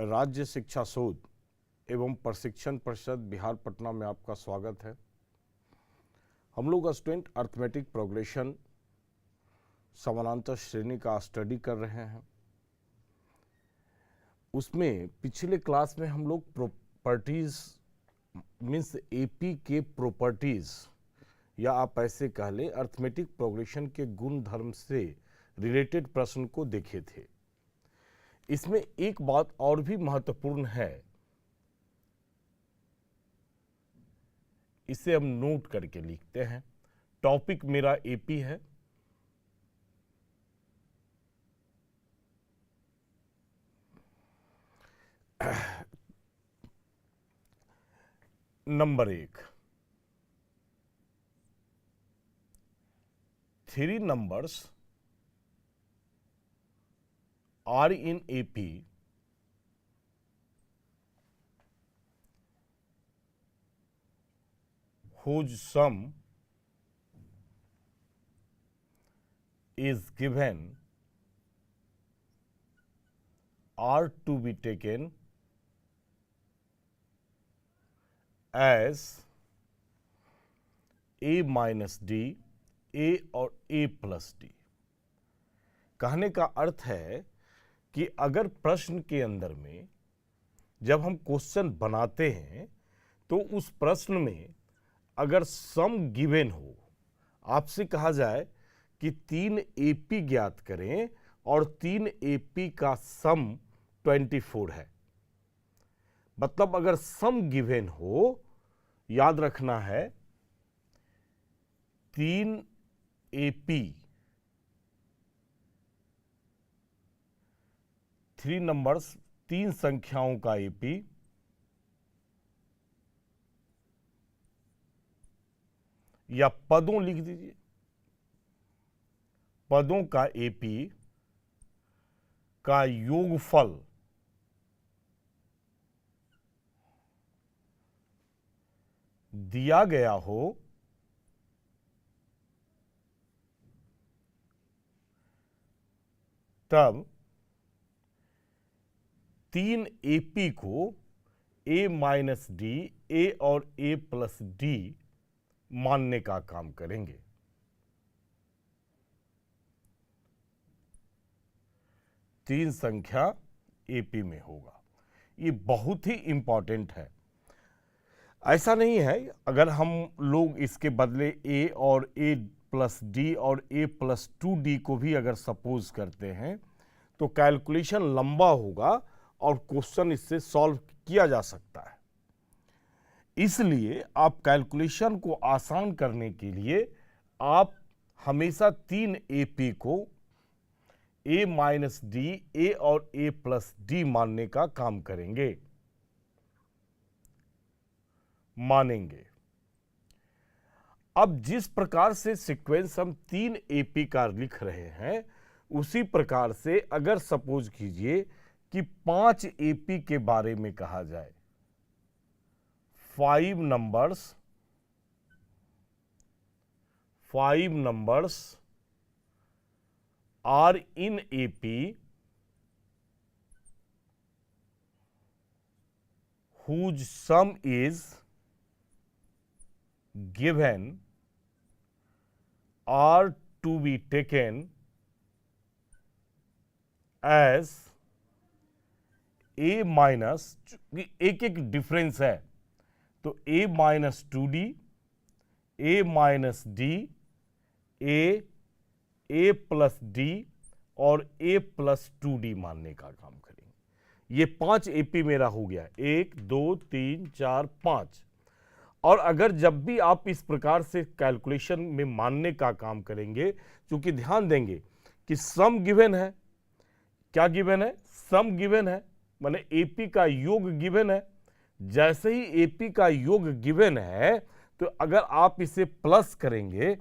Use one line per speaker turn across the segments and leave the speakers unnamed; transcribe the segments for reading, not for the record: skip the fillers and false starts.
राज्य शिक्षा शोध एवं प्रशिक्षण परिषद बिहार पटना में आपका स्वागत है। हम लोग स्टूडेंट अर्थमेटिक प्रोग्रेशन समानांतर श्रेणी का स्टडी कर रहे हैं। उसमें पिछले क्लास में हम लोग प्रॉपर्टीज मीन्स एपी के प्रॉपर्टीज या आप ऐसे कह लें अर्थमेटिक प्रोग्रेशन के गुण धर्म से रिलेटेड प्रश्न को देखे थे। इसमें एक बात और भी महत्वपूर्ण है, इसे हम नोट करके लिखते हैं। टॉपिक मेरा एपी है। Number 1, 3 numbers are in AP whose sum is given are to be taken as A minus D, A और A plus D। कहने का अर्थ है कि अगर प्रश्न के अंदर में जब हम क्वेश्चन बनाते हैं तो उस प्रश्न में अगर सम गिवन हो, आपसे कहा जाए कि 3 एपी ज्ञात करें और 3 एपी का सम 24 है। मतलब अगर सम गिवन हो, याद रखना है 3 एपी 3 नंबर्स 3 संख्याओं का एपी या पदों लिख दीजिए, पदों का एपी का योगफल दिया गया हो तब 3 एपी को A माइनस डी, A और A प्लस डी मानने का काम करेंगे। तीन संख्या एपी में होगा। ये बहुत ही इंपॉर्टेंट है। ऐसा नहीं है अगर हम लोग इसके बदले A और A प्लस डी और A प्लस 2D को भी अगर सपोज करते हैं तो कैलकुलेशन लंबा होगा और क्वेश्चन इससे सॉल्व किया जा सकता है। इसलिए आप कैलकुलेशन को आसान करने के लिए आप हमेशा 3 एपी को A माइनस डी, A और A प्लस डी मानने का काम करेंगे, मानेंगे। अब जिस प्रकार से सीक्वेंस हम 3 एपी का लिख रहे हैं उसी प्रकार से अगर सपोज कीजिए कि 5 एपी के बारे में कहा जाए, 5 numbers are in AP whose sum is given are to be taken as A minus, एक एक डिफरेंस है तो A minus 2D, A minus D, A plus D और A प्लस 2D मानने का काम करेंगे। ये 5 एपी मेरा हो गया, 1 2 3 4 5। और अगर जब भी आप इस प्रकार से कैलकुलेशन में मानने का काम करेंगे, क्योंकि ध्यान देंगे कि सम गिवन है, क्या गिवन है? सम गिवन है, माने एपी का योग गिवन है। जैसे ही एपी का योग गिवन है तो अगर आप इसे प्लस करेंगे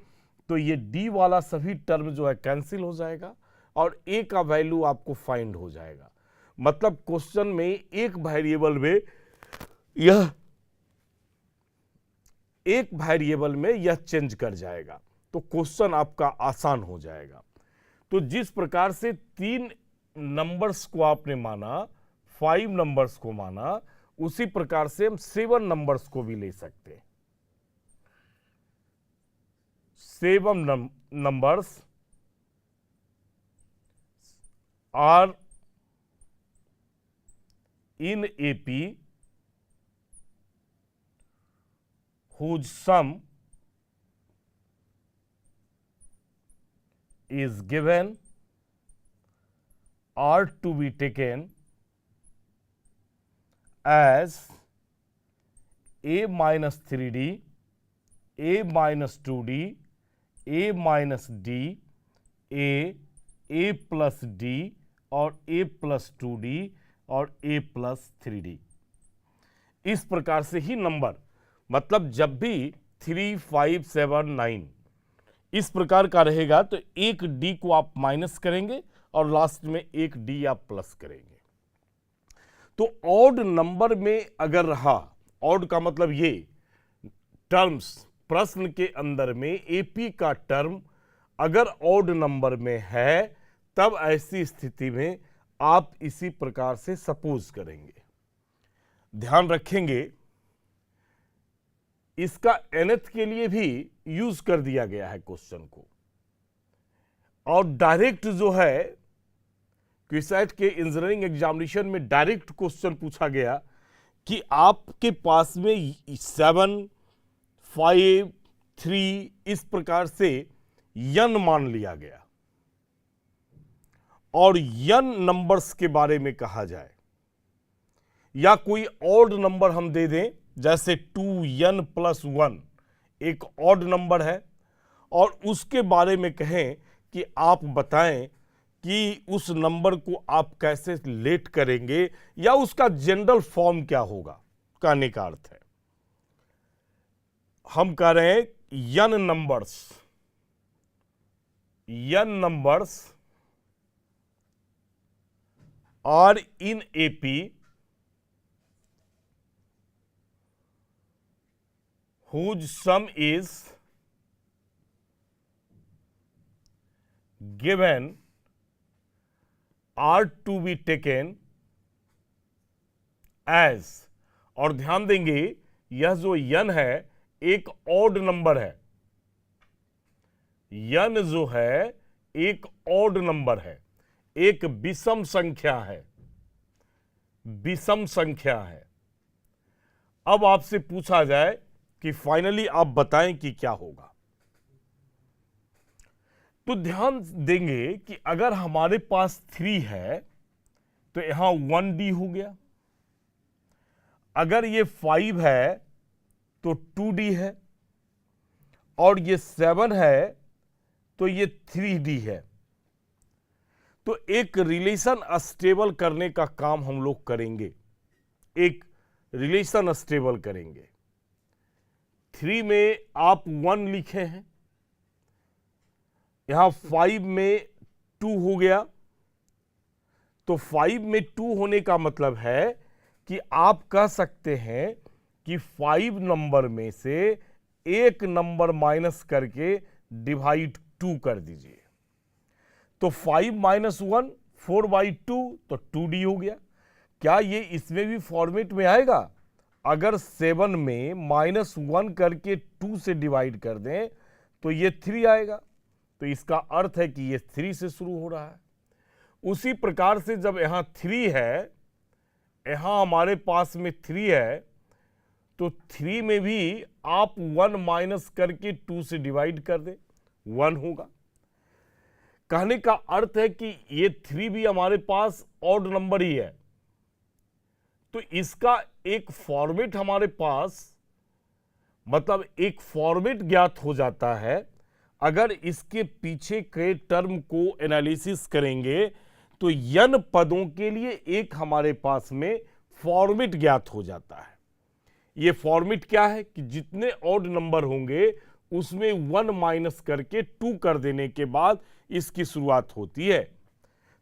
तो ये डी वाला सभी टर्म जो है कैंसिल हो जाएगा और ए का वैल्यू आपको फाइंड हो जाएगा। मतलब क्वेश्चन में एक वेरिएबल में यह चेंज कर जाएगा तो क्वेश्चन आपका आसान हो जाएगा। तो जिस प्रकार से 3 नंबर्स को आपने माना 5 नंबर्स को माना, उसी प्रकार से हम 7 नंबर्स को भी ले सकते हैं। 7 numbers are in AP whose sum is given are to be taken as a minus 3d, a minus 2d, a minus d, a plus d और a plus 2d और a plus 3d। इस प्रकार से ही number, मतलब जब भी 3, 5, 7, 9 इस प्रकार का रहेगा तो एक d को आप माइनस करेंगे और लास्ट में एक d आप प्लस करेंगे। तो ऑड नंबर में अगर रहा, ऑड का मतलब ये टर्म्स प्रश्न के अंदर में एपी का टर्म अगर ऑड नंबर में है, तब ऐसी स्थिति में आप इसी प्रकार से सपोज करेंगे। ध्यान रखेंगे इसका nth के लिए भी यूज कर दिया गया है क्वेश्चन को, और डायरेक्ट जो है क्यूसैट के इंजीनियरिंग एग्जामिनेशन में डायरेक्ट क्वेश्चन पूछा गया कि आपके पास में 7, 5, 3 इस प्रकार से n मान लिया गया और n नंबर्स के बारे में कहा जाए, या कोई ऑड नंबर हम दे दें, जैसे 2n + 1 एक ऑड नंबर है, और उसके बारे में कहें कि आप बताएं कि उस नंबर को आप कैसे लेट करेंगे या उसका जनरल फॉर्म क्या होगा, कहने का अर्थ है हम कह रहे हैं n numbers are in AP whose sum is given are to be taken as, और ध्यान देंगे यह जो n है एक ऑड नंबर है, n जो है एक ऑड नंबर है, एक विषम संख्या है, विषम संख्या है। अब आपसे पूछा जाए कि फाइनली आप बताएं कि क्या होगा, तो ध्यान देंगे कि अगर हमारे पास 3 है तो यहां 1d हो गया, अगर ये 5 है तो 2d है, और ये 7 है तो ये 3d है। तो एक रिलेशन स्टेबल करने का काम हम लोग करेंगे, एक रिलेशन स्टेबल करेंगे। 3 में आप 1 लिखे हैं, यहां 5 में 2 हो गया, तो 5 में 2 होने का मतलब है कि आप कह सकते हैं कि 5 नंबर में से एक नंबर माइनस करके डिवाइड 2 कर दीजिए, तो 5 - 1 4/2 तो 2d हो गया। क्या ये इसमें भी फॉर्मेट में आएगा? अगर 7 में -1 करके 2 से डिवाइड कर दें तो ये 3 आएगा, तो इसका अर्थ है कि ये 3 से शुरू हो रहा है। उसी प्रकार से जब यहां 3 है, यहां हमारे पास में 3 है, तो 3 में भी आप 1 माइनस करके 2 से डिवाइड कर दें, 1 होगा। कहने का अर्थ है कि ये 3 भी हमारे पास ऑड नंबर ही है, तो इसका एक फॉर्मेट हमारे पास, मतलब एक फॉर्मेट ज्ञात हो जाता है। अगर इसके पीछे के टर्म को एनालिसिस करेंगे तो n पदों के लिए एक हमारे पास में फॉर्मेट ज्ञात हो जाता है। ये फॉर्मेट क्या है कि जितने ऑड नंबर होंगे उसमें 1 माइनस करके 2 कर देने के बाद इसकी शुरुआत होती है।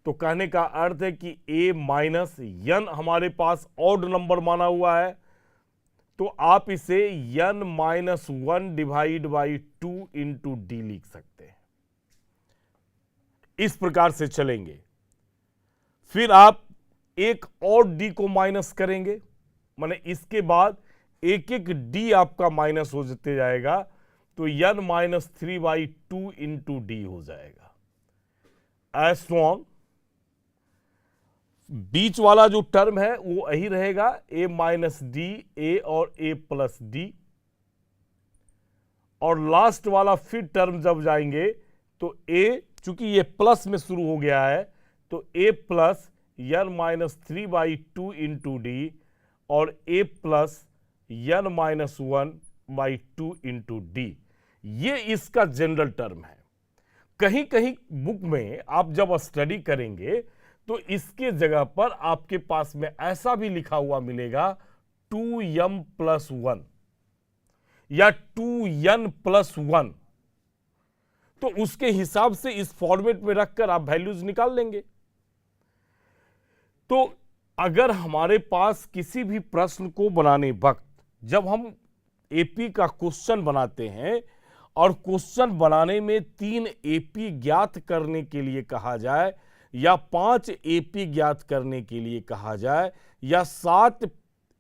तो कहने का अर्थ है कि a माइनस n हमारे पास ऑड नंबर माना हुआ है, तो आप इसे n - 1 divide by 2 into d लिख सकते हैं। इस प्रकार से चलेंगे। फिर आप एक और डी को माइनस करेंगे, माने इसके बाद एक एक डी आपका माइनस हो जाते जाएगा, तो n माइनस 3/2 इंटू डी हो जाएगा। एज ऑन बीच वाला जो टर्म है वो यही रहेगा, a माइनस डी, ए और a प्लस डी, और लास्ट वाला फिर टर्म जब जाएंगे तो a, चूंकि ये प्लस में शुरू हो गया है, तो a plus n minus 3/2 into d और a plus n minus 1/2 into d. ये इसका जनरल टर्म है। कहीं कहीं बुक में आप जब स्टडी करेंगे तो इसके जगह पर आपके पास में ऐसा भी लिखा हुआ मिलेगा 2m प्लस 1 या 2n प्लस 1, तो उसके हिसाब से इस फॉर्मेट में रखकर आप वैल्यूज निकाल लेंगे। तो अगर हमारे पास किसी भी प्रश्न को बनाने वक्त जब हम एपी का क्वेश्चन बनाते हैं और क्वेश्चन बनाने में 3 एपी ज्ञात करने के लिए कहा जाए या 5 एपी ज्ञात करने के लिए कहा जाए या 7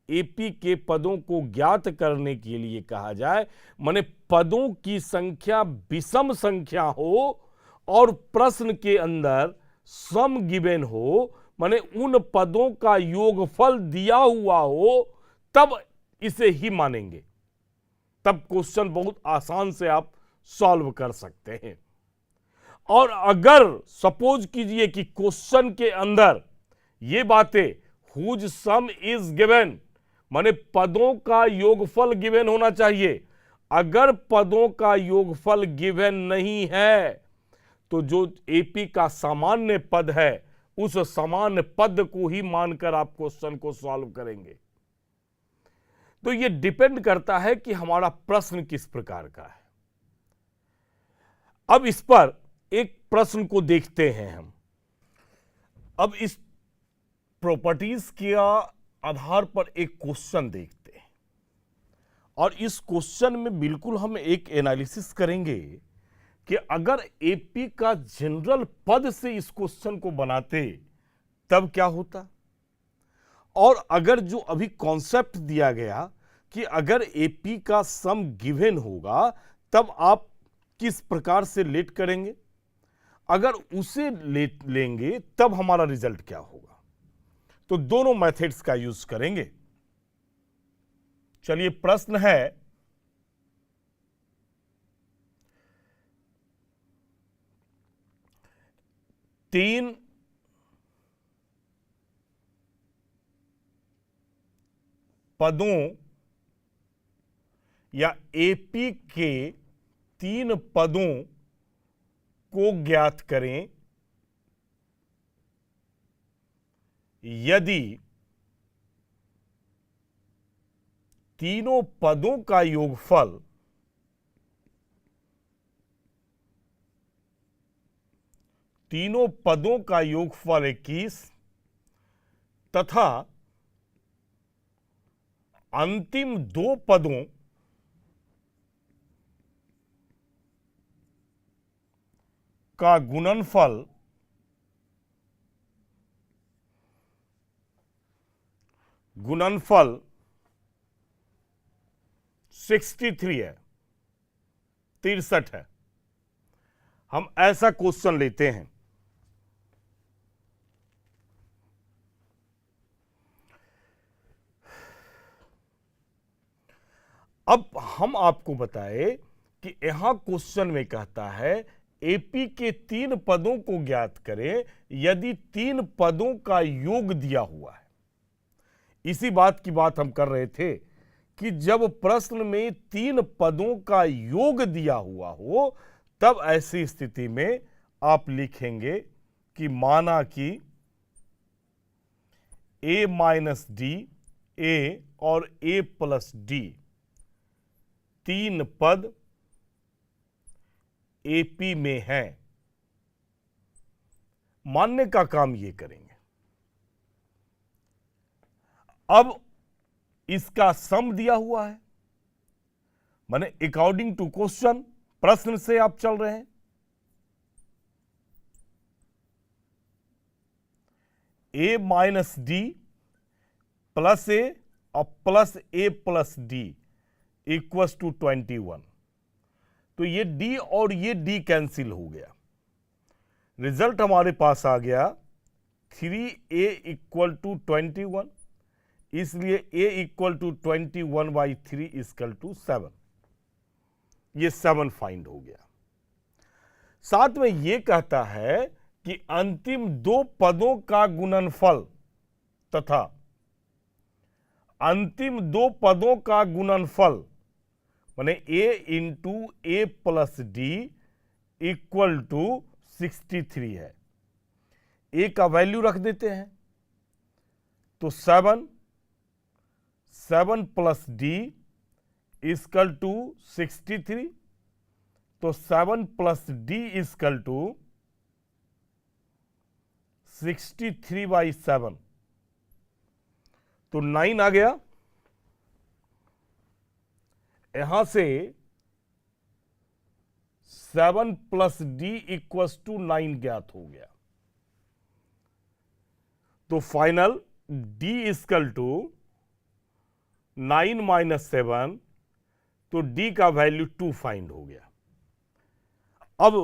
एपी के पदों को ज्ञात करने के लिए कहा जाए, माने पदों की संख्या विषम संख्या हो और प्रश्न के अंदर सम गिवन हो, माने उन पदों का योगफल दिया हुआ हो, तब इसे ही मानेंगे। तब क्वेश्चन बहुत आसान से आप सॉल्व कर सकते हैं। और अगर सपोज कीजिए कि क्वेश्चन के अंदर ये बातें हुज सम इज गिवन, माने पदों का योगफल गिवन होना चाहिए, अगर पदों का योगफल गिवन नहीं है तो जो एपी का सामान्य पद है उस सामान्य पद को ही मानकर आप क्वेश्चन को सॉल्व करेंगे। तो ये डिपेंड करता है कि हमारा प्रश्न किस प्रकार का है। अब इस पर एक प्रश्न को देखते हैं हम। अब इस प्रॉपर्टीज के आधार पर एक क्वेश्चन देखते हैं और इस क्वेश्चन में बिल्कुल हम एक एनालिसिस करेंगे कि अगर एपी का जनरल पद से इस क्वेश्चन को बनाते तब क्या होता, और अगर जो अभी कॉन्सेप्ट दिया गया कि अगर एपी का सम गिवन होगा तब आप किस प्रकार से लेट करेंगे, अगर उसे लेंगे तब हमारा रिजल्ट क्या होगा। तो दोनों मेथड्स का यूज करेंगे। चलिए प्रश्न है, तीन पदों या एपी के 3 पदों को ज्ञात करें यदि तीनों पदों का योगफल तीनों पदों का योगफल 21 तथा अंतिम 2 पदों का गुणनफल गुणनफल 63 है, 63 है। हम ऐसा क्वेश्चन लेते हैं। अब हम आपको बताएं कि यहां क्वेश्चन में कहता है एपी के 3 पदों को ज्ञात करें यदि 3 पदों का योग दिया हुआ है। इसी बात की बात हम कर रहे थे कि जब प्रश्न में 3 पदों का योग दिया हुआ हो तब ऐसी स्थिति में आप लिखेंगे कि माना कि a माइनस डी, ए और a प्लस डी 3 पद एपी में है। मानने का काम ये करेंगे। अब इसका सम दिया हुआ है, माने अकॉर्डिंग टू क्वेश्चन, प्रश्न से आप चल रहे हैं। A minus d plus a और plus a plus d equals to 21। तो ये डी और ये डी कैंसिल हो गया, रिजल्ट हमारे पास आ गया 3a इक्वल टू 21, इसलिए a equal to 21/3 equal to 7। ये 7 फाइंड हो गया। साथ में ये कहता है कि अंतिम दो पदों का गुणनफल तथा अंतिम दो पदों का गुणनफल माने a into a plus d equal to 63 है। a का वैल्यू रख देते हैं, तो 7 प्लस डी इक्वल टू 63, तो 7 प्लस डी इक्वल टू 63/7, तो 9 आ गया। यहां से 7 प्लस डी इक्वल्स टू 9 ज्ञात हो गया, तो final d equal to 9 minus 7, तो डी का वैल्यू 2 फाइंड हो गया। अब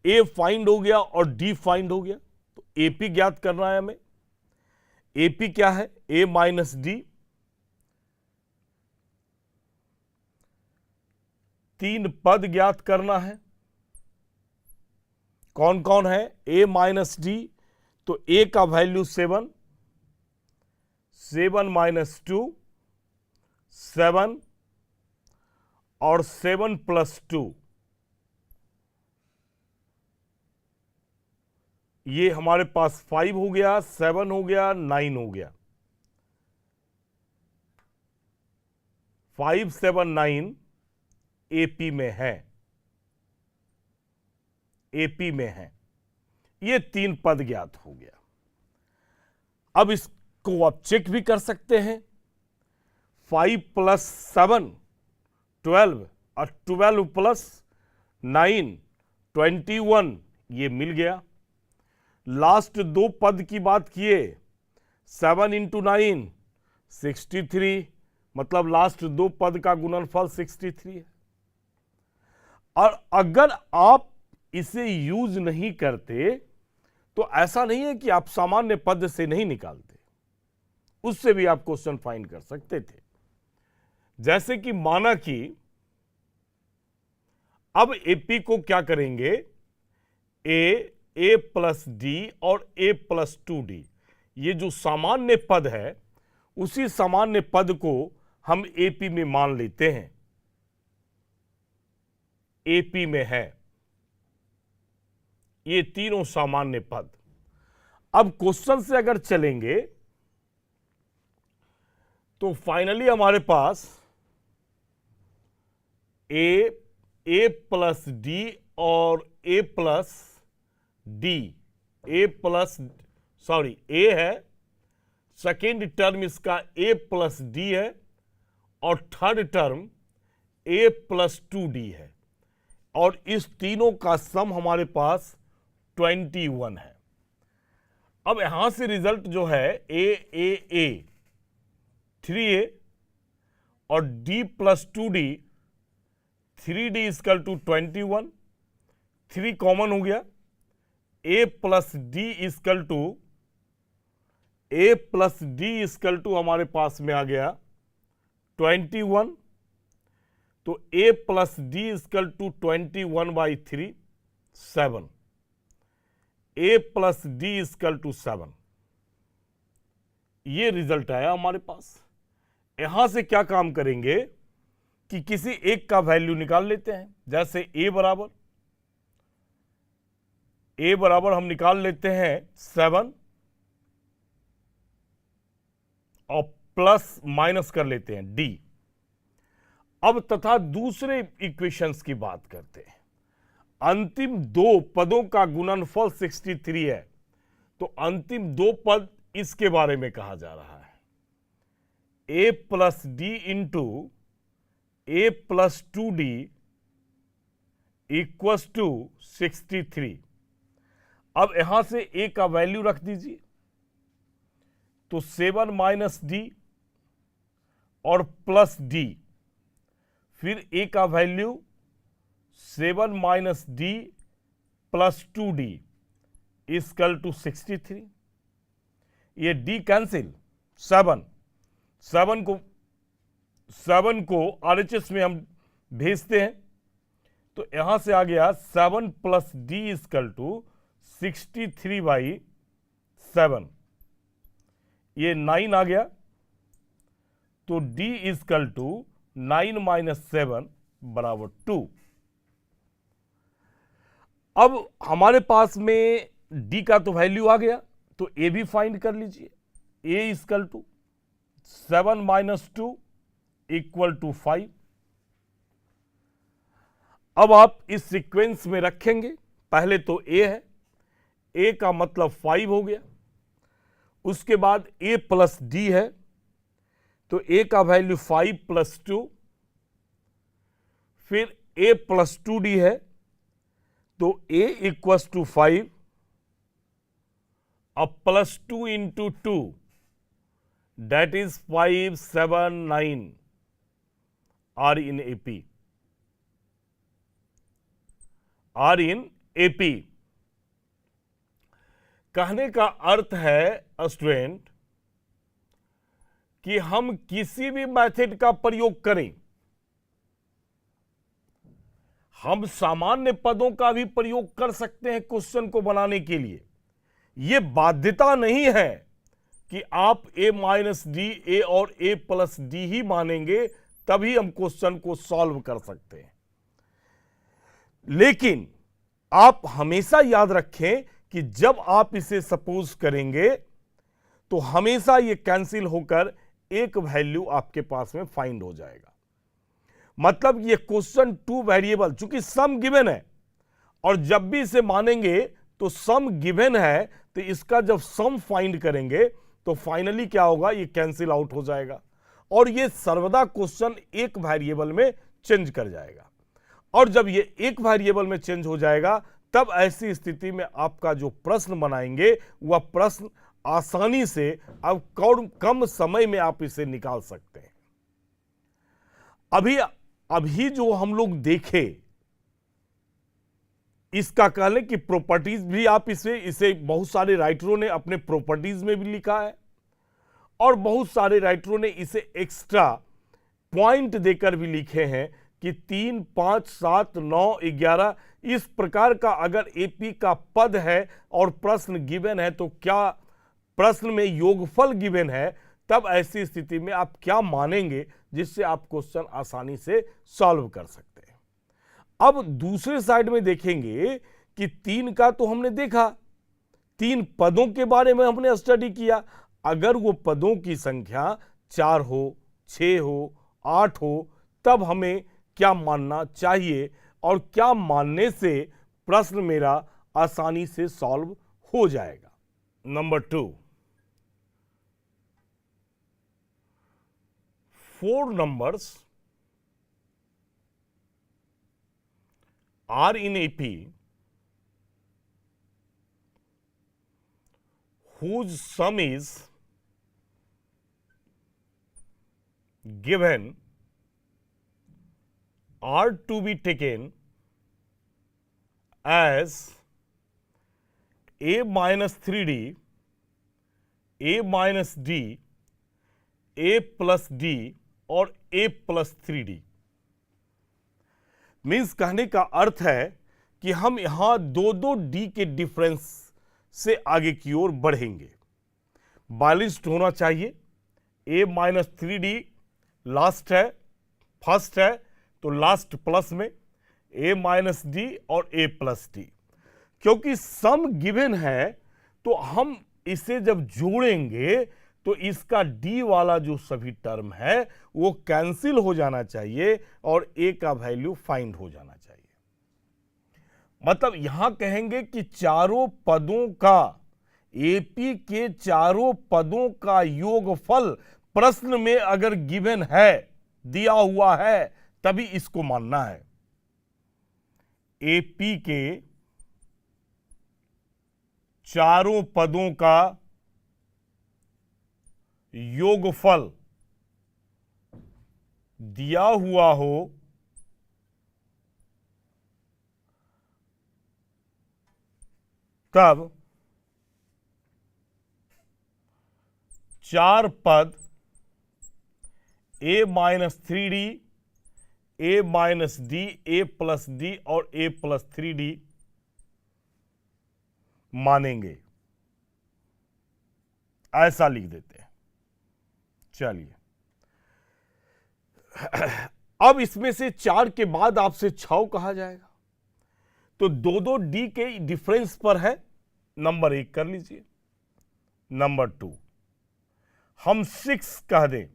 ए फाइंड हो गया और डी फाइंड हो गया, तो एपी ज्ञात करना है हमें। एपी क्या है? ए माइनस डी, 3 पद ज्ञात करना है। कौन कौन है? ए माइनस डी, तो ए का वैल्यू 7 माइनस 2 7 और 7 प्लस 2, ये हमारे पास 5 हो गया, 7 हो गया, 9 हो गया। 5 7 9 एपी में है, एपी में है। ये 3 पद ज्ञात हो गया। अब इसको आप चेक भी कर सकते हैं। 5 प्लस 7 12 और 12 प्लस 9 21, ये मिल गया। लास्ट दो पद की बात किए, 7 इंटू 9 63, मतलब लास्ट दो पद का गुणनफल 63 है। और अगर आप इसे यूज नहीं करते तो ऐसा नहीं है कि आप सामान्य पद से नहीं निकालते, उससे भी आप क्वेश्चन फाइंड कर सकते थे। जैसे कि माना कि अब एपी को क्या करेंगे, ए प्लस डी और ए प्लस 2d, ये जो सामान्य पद है उसी सामान्य पद को हम एपी में मान लेते हैं, एपी में है ये तीनों सामान्य पद। अब क्वेश्चन से अगर चलेंगे तो फाइनली हमारे पास ए प्लस डी और ए प्लस डी, ए है, सेकेंड टर्म इसका ए प्लस डी है और थर्ड टर्म ए प्लस 2d है, और इस तीनों का सम हमारे पास 21 है। अब यहां से रिजल्ट जो है ए 3a और d plus 2d, 3d equal to 21, 3 common हो गया, a plus d equal to हमारे पास में आ गया 21, तो a plus d equal to 21/3 7, a plus d equal to 7, ये रिजल्ट आया हमारे पास। यहां से क्या काम करेंगे कि किसी एक का वैल्यू निकाल लेते हैं। जैसे a बराबर हम निकाल लेते हैं 7 और प्लस माइनस कर लेते हैं d। अब तथा दूसरे इक्वेशंस की बात करते हैं। अंतिम दो पदों का गुणनफल 63 है, तो अंतिम दो पद इसके बारे में कहा जा रहा है, a plus d into a plus 2d equals to 63। अब यहां से a का वैल्यू रख दीजिए, तो 7 माइनस डी और प्लस डी, फिर ए का value 7 minus d plus 2d equal to 63। ये डी कैंसिल, 7 को आरएचएस में हम भेजते हैं, तो यहां से आ गया 7 प्लस डी इक्वल टू 63/7। ये 9 आ गया, तो d इक्वल टू 9 माइनस 7 बराबर 2। अब हमारे पास में d का तो वैल्यू आ गया, तो a भी फाइंड कर लीजिए। a equal to 7 minus 2 equal to 5। अब आप इस सीक्वेंस में रखेंगे, पहले तो a है, a का मतलब 5 हो गया, उसके बाद a प्लस डी है, तो a का वैल्यू 5 प्लस 2, फिर a प्लस 2d है, तो a इक्वल्स टू 5, अब plus 2 into 2 that is 5, 7, 9 are in AP, are in AP. कहने का अर्थ है स्टूडेंट कि हम किसी भी मेथड का प्रयोग करें, हम सामान्य पदों का भी प्रयोग कर सकते हैं क्वेश्चन को बनाने के लिए। यह बाध्यता नहीं है कि आप a माइनस डी ए और a प्लस डी ही मानेंगे तभी हम क्वेश्चन को सॉल्व कर सकते हैं। लेकिन आप हमेशा याद रखें कि जब आप इसे सपोज करेंगे तो हमेशा ये कैंसिल होकर एक वैल्यू आपके पास में फाइंड हो जाएगा। मतलब ये क्वेश्चन 2 वेरिएबल, चूंकि सम गिवन है और जब भी इसे मानेंगे तो सम गिवन है, तो इसका जब सम फाइंड करेंगे तो फाइनली क्या होगा, ये कैंसिल आउट हो जाएगा और ये सर्वदा क्वेश्चन एक वेरिएबल में चेंज कर जाएगा। और जब ये एक वेरिएबल में चेंज हो जाएगा तब ऐसी स्थिति में आपका जो प्रश्न बनाएंगे वह प्रश्न आसानी से अब कम समय में आप इसे निकाल सकते हैं। अभी जो हम लोग देखे, इसका कह लें कि प्रॉपर्टीज भी आप इसे बहुत सारे राइटरों ने अपने प्रॉपर्टीज में भी लिखा है और बहुत सारे राइटरों ने इसे एक्स्ट्रा पॉइंट देकर भी लिखे हैं कि 3, 5, 7, 9, 11 इस प्रकार का अगर एपी का पद है और प्रश्न गिवन है, तो क्या प्रश्न में योगफल गिवन है, तब ऐसी स्थिति में आप क्या मानेंगे जिससे आप क्वेश्चन आसानी से सॉल्व कर सकते हैं। अब दूसरे साइड में देखेंगे कि 3 का तो हमने देखा, 3 पदों के बारे में हमने स्टडी किया। अगर वो पदों की संख्या 4 हो, 6 हो, 8 हो, तब हमें क्या मानना चाहिए और क्या मानने से प्रश्न मेरा आसानी से सॉल्व हो जाएगा। Number 2, 4 numbers are in AP whose sum is given are to be taken as a minus 3d, a minus d, a plus d और a प्लस 3d। मीन्स कहने का अर्थ है कि हम यहां 2 d के डिफरेंस से आगे की ओर बढ़ेंगे। बैलेंस्ड होना चाहिए। a माइनस 3d लास्ट है, फर्स्ट है, तो लास्ट प्लस में a माइनस डी और a प्लस डी। क्योंकि सम गिवन है तो हम इसे जब जोड़ेंगे तो इसका d वाला जो सभी टर्म है वो कैंसिल हो जाना चाहिए और a का वैल्यू फाइंड हो जाना चाहिए। मतलब यहां कहेंगे कि चारों पदों का, एपी के चारों पदों का योगफल प्रश्न में अगर गिवन है, दिया हुआ है, तभी इसको मानना है। एपी के चारों पदों का योगफल दिया हुआ हो तब 4 पद a-3d, a-d, a+d और a+3d मानेंगे। ऐसा लिख देते हैं। चलिए, अब इसमें से 4 के बाद आपसे 6 कहा जाएगा, तो 2-2 डी के डिफरेंस पर है। नंबर 1 कर लीजिए। नंबर 2 हम 6 कह दें।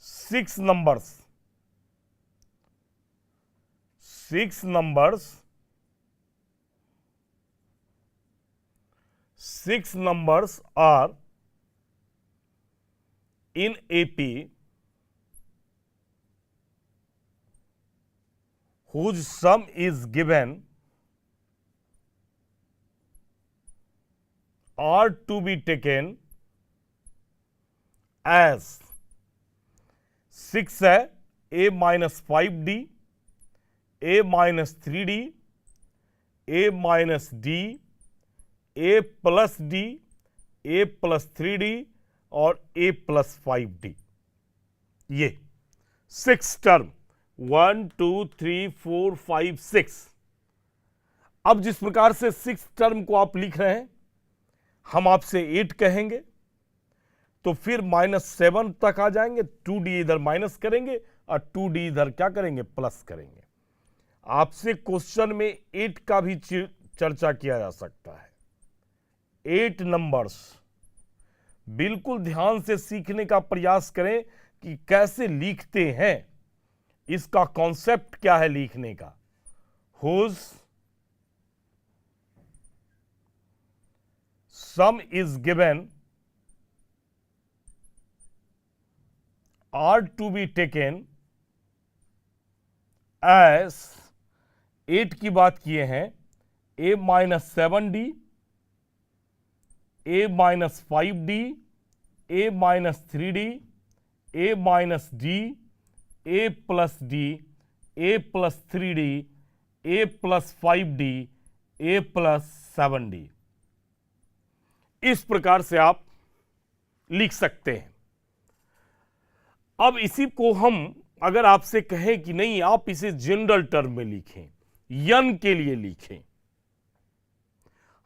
6 numbers 6 numbers are in AP whose sum is given are to be taken as 6 है a-5d, a-3d, a-d, a+d, a+3d और a+5d। ये 6 टर्म 1 2 3 4 5 6। अब जिस प्रकार से 6 टर्म को आप लिख रहे हैं, हम आपसे 8 कहेंगे तो फिर -7 तक आ जाएंगे। 2d इधर माइनस करेंगे और 2d इधर क्या करेंगे, प्लस करेंगे। आपसे क्वेश्चन में 8 का भी चर्चा किया जा सकता है। 8 नंबर्स बिल्कुल ध्यान से सीखने का प्रयास करें कि कैसे लिखते हैं, इसका कॉन्सेप्ट क्या है लिखने का। Whose sum is given are to be taken as 8 की बात किए हैं a-7d, a-5d, a-3d, a-d, a+d, a+3d, a+5d, a+7d। इस प्रकार से आप लिख सकते हैं। अब इसी को हम अगर आपसे कहें कि नहीं आप इसे जनरल टर्म में लिखें, यन के लिए लिखें,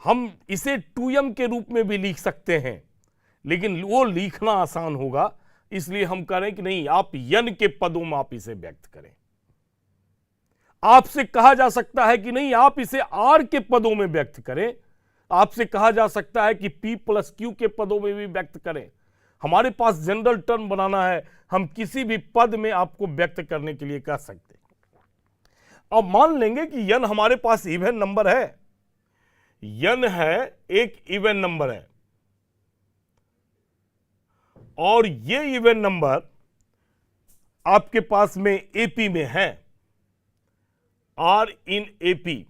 हम इसे 2m के रूप में भी लिख सकते हैं, लेकिन वो लिखना आसान होगा, इसलिए हम कह रहे हैं कि नहीं आप यन के पदों में आप इसे व्यक्त करें। आपसे कहा जा सकता है कि नहीं आप इसे आर के पदों में व्यक्त करें, आपसे कहा जा सकता है कि p+q के पदों में भी व्यक्त करें। हमारे पास जनरल टर्म बनाना है, हम किसी भी पद में आपको व्यक्त करने के लिए कह सकते हैं। अब मान लेंगे कि यन हमारे पास इवन नंबर है, यन है एक इवन नंबर है और ये इवन नंबर आपके पास में एपी में है, are in AP,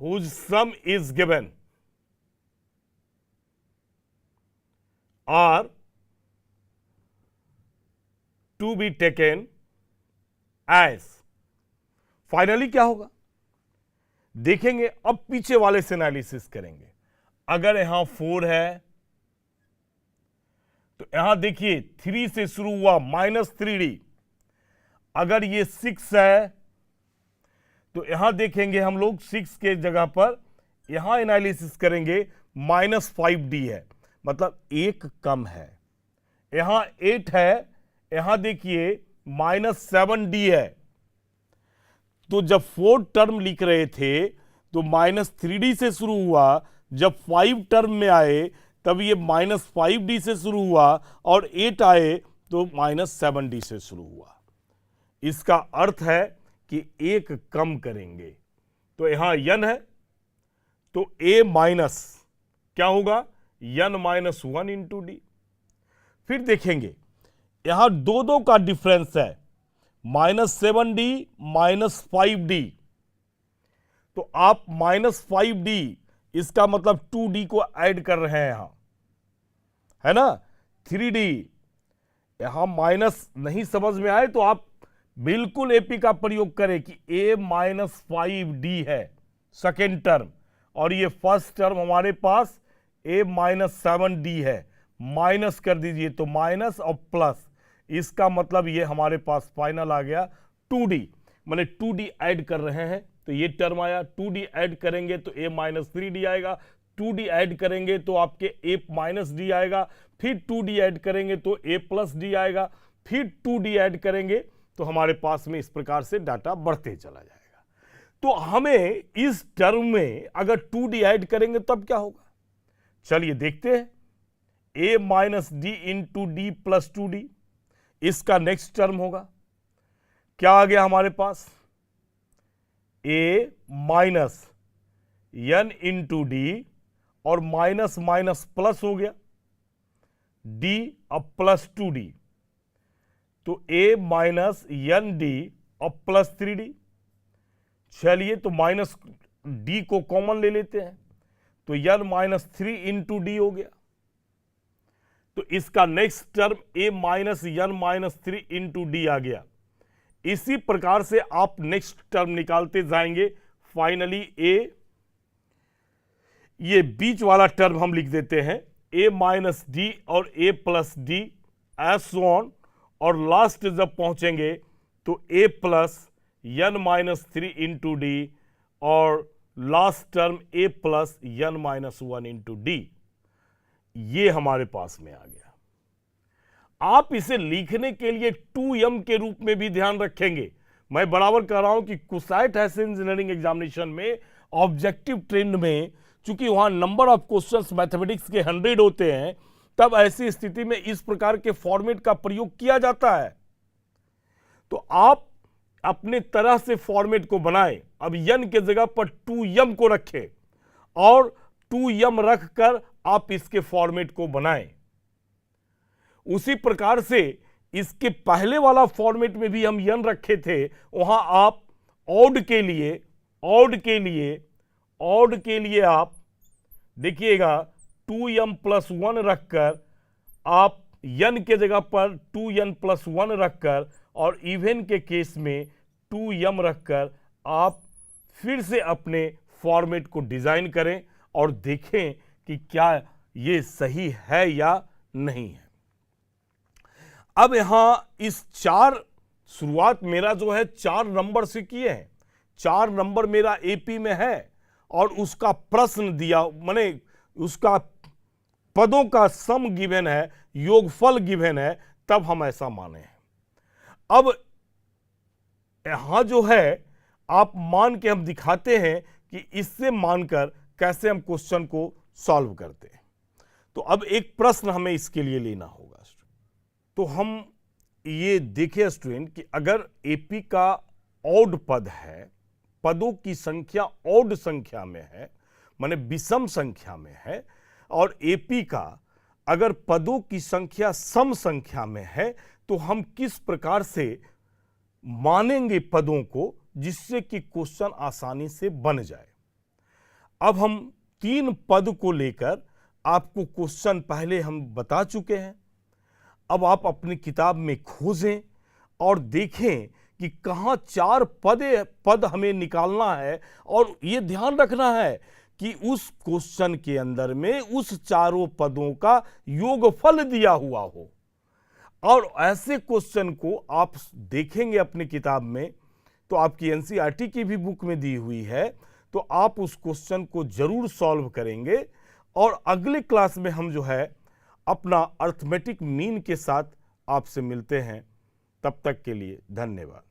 whose sum is given are to be taken as। Finally क्या होगा देखेंगे। अब पीछे वाले से एनालिसिस करेंगे। अगर यहां 4 है तो यहां देखिए 3 से शुरू हुआ -3d। अगर ये 6 है तो यहां देखेंगे हम लोग 6 के जगह पर यहां एनालिसिस करेंगे -5d है, मतलब 1 कम है। यहां 8 है, यहां देखिए -7d है। तो जब 4 टर्म लिख रहे थे तो -3d से शुरू हुआ, जब 5 टर्म में आए तब ये -5d से शुरू हुआ और 8 आए तो -7d से शुरू हुआ। इसका अर्थ है कि 1 कम करेंगे। तो यहां यन है तो a माइनस क्या होगा, यन -1 इंटू डी। फिर देखेंगे यहां 2 का डिफरेंस है, -7d, -5d। तो आप -5d इसका मतलब 2D को ऐड कर रहे हैं यहां, है ना। 3D, यहां माइनस नहीं समझ में आए तो आप बिल्कुल एपी का प्रयोग करें कि a माइनस 5D है सेकेंड टर्म, और ये फर्स्ट टर्म हमारे पास a माइनस 7D है, माइनस कर दीजिए तो माइनस और प्लस, इसका मतलब ये हमारे पास फाइनल आ गया 2D, माने 2D ऐड कर रहे हैं तो ये टर्म आया। 2D ऐड करेंगे तो a माइनस 3D आएगा, 2D ऐड करेंगे तो आपके a माइनस D आएगा, फिर 2D ऐड करेंगे तो a प्लस D आएगा, फिर 2D ऐड करेंगे तो हमारे पास में इस प्रकार से डाटा बढ़ते चला जाएगा। तो हमें इस टर्म में अगर 2D ऐड करेंगे तब क्या होगा, चलिए देखते हैं। a minus D into D plus 2D, इसका नेक्स्ट टर्म होगा, क्या आ गया हमारे पास, a minus n into d, और माइनस माइनस प्लस हो गया d अब प्लस 2D, तो a माइनस n d और प्लस 3D। चलिए तो माइनस d को कॉमन ले लेते हैं तो n माइनस 3 इंटू डी हो गया, तो इसका next term a minus n minus 3 into d आ गया। इसी प्रकार से आप नेक्स्ट टर्म निकालते जाएंगे, फाइनली a, ये बीच वाला टर्म हम लिख देते हैं a माइनस डी और a plus d so on, और लास्ट जब पहुंचेंगे तो a plus n minus 3 into d, और last term a plus n minus 1 into d, ये हमारे पास में आ गया। आप इसे लिखने के लिए 2m के रूप में भी ध्यान रखेंगे। मैं बराबर कह रहा हूं कि कुसाइट ऐसे इंजीनियरिंग एग्जामिनेशन में ऑब्जेक्टिव ट्रेंड में, चूंकि वहां नंबर ऑफ क्वेश्चंस मैथमेटिक्स के 100 होते हैं, तब ऐसी स्थिति में इस प्रकार के फॉर्मेट का प्रयोग किया जाता है। तो आप अपने तरह से फॉर्मेट को बनाएं। अब n के जगह पर 2m को रखें और 2m रखकर आप इसके फॉर्मेट को बनाएं। उसी प्रकार से इसके पहले वाला फॉर्मेट में भी हम n रखे थे, वहां आप ऑड के लिए आप देखिएगा 2m प्लस 1 रखकर, आप n के जगह पर 2n प्लस 1 रखकर, और इवन के केस में 2m रखकर आप फिर से अपने फॉर्मेट को डिजाइन करें और देखें कि क्या ये सही है या नहीं है। अब यहां इस 4 शुरुआत मेरा जो है 4 नंबर से किए हैं, 4 नंबर मेरा एपी में है और उसका प्रश्न दिया, माने उसका पदों का सम गिवन है, योगफल गिवन है, तब हम ऐसा माने हैं। अब यहां जो है आप मान के हम दिखाते हैं कि इससे मानकर कैसे हम क्वेश्चन को सॉल्व करते हैं। तो अब एक प्रश्न हमें इसके लिए लेना होगा। तो हम ये देखें स्टूडेंट कि अगर एपी का ऑड पद है, पदों की संख्या ऑड संख्या में है, माने विषम संख्या में है, और एपी का अगर पदों की संख्या सम संख्या में है, तो हम किस प्रकार से मानेंगे पदों को जिससे कि क्वेश्चन आसानी से बन जाए। अब हम 3 पद को लेकर आपको क्वेश्चन पहले हम बता चुके हैं। अब आप अपनी किताब में खोजें और देखें कि कहाँ 4 पद हमें निकालना है, और ये ध्यान रखना है कि उस क्वेश्चन के अंदर में उस 4 पदों का योगफल दिया हुआ हो। और ऐसे क्वेश्चन को आप देखेंगे अपनी किताब में, तो आपकी एनसीईआरटी की भी बुक में दी हुई है, तो आप उस क्वेश्चन को जरूर सॉल्व करेंगे। और अगले क्लास में हम जो है अपना अर्थमेटिक मीन के साथ आपसे मिलते हैं। तब तक के लिए धन्यवाद।